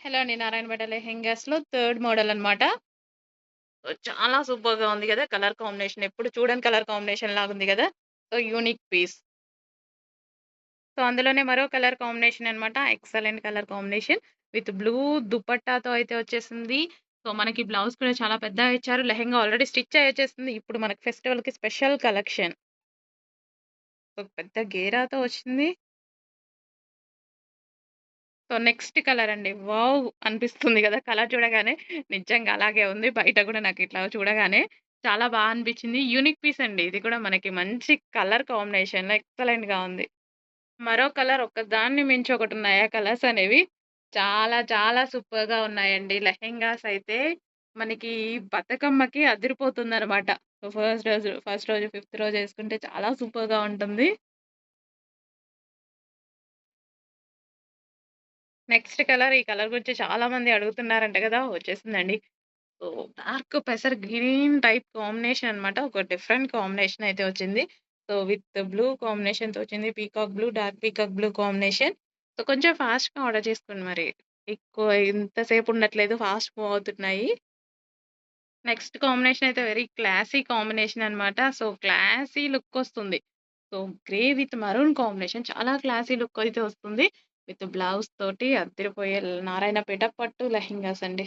Hello అండి. 'Narayanpet లెహెంగాస్‌లో' third model అనమాట. చాలా సూపర్‌గా ఉంది గదా! కలర్ కాంబినేషన్ ఎప్పుడు చూడని కలర్ కాంబినేషన్ లాగుంది గదా! So, unique piece. సో, అందులోనే మరో కలర్ కాంబినేషన్ అనమాట. Excellent colour combination with blue దుపట్టాతో అయితే వచ్చేసింది. సో, మనకి బ్లౌజ్ కూడా చాలా పెద్దగా ఇచ్చారు. లెహెంగా ఆల్రెడీ స్టిచ్ అయ్యి వచ్చేసింది. ఇప్పుడు మనకి ఫెస్టివల్‌కి స్పెషల్ కలెక్షన్. సో, పెద్ద గేరాతో వచ్చింది. సో, నెక్స్ట్ కలర్ అండి. వావ్! అనిపిస్తుంది గదా! కలర్ చూడగానే. నిజంగా అలాగే ఉంది. బయట గూడా నాకిట్లా చూడగానే చాలా అనిపిచ్చింది. యూనిక్ పీస్ అండి. ఇది కూడా మనకి మంచి కలర్ కాంబినేషన్‌లో ఎక్సలెంట్‌గా ఉంది. మరో కలర్ ఒకదాన్ని మించి ఒకటున్నాయి ఆ కలర్స్ అనేవి. చాలా చాలా సూపర్‌గా ఉన్నాయండి. లెహెంగాస్ అయితే మనకి బతుకమ్మకి అదిరిపోతుందనమాట. ఫస్ట్ రోజు, ఫిఫ్త్ రోజు యేసుకుంటే చాలా సూపర్‌గా ఉంటుంది. నెక్స్ట్ కలర్ ఈ కలర్ గురించి చాలా మంది అడుగుతున్నారంట గదా! వచ్చేసిందండి. సో, డార్క్ పెసర్ గ్రీన్ టైప్ కాంబినేషన్ అన్నమాట. ఒక డిఫరెంట్ కాంబినేషన్ అయితే వచ్చింది. సో, విత్ బ్లూ కాంబినేషన్‌తో వచ్చింది. Peacock blue, dark peacock blue combination. So, కొంచెం ఫాస్ట్‌గా ఆర్డర్ చేసుకోండి మరి. ఎక్కువ ఇంతసేపు ఉండట్లేదు. ఫాస్ట్ మూవ్ అవుతున్నాయి. నెక్స్ట్ కాంబినేషన్ అయితే వెరీ క్లాసీ కాంబినేషన్ అన్నమాట. సో, క్లాసీ లుక్ వస్తుంది. So, grey with maroon combination చాలా క్లాసీ లుక్ అయితే వస్తుంది. విత్ బ్లౌజ్ తోటి అదిరిపోయే నారాయణపేట పట్టు లెహెంగాస్ అండి.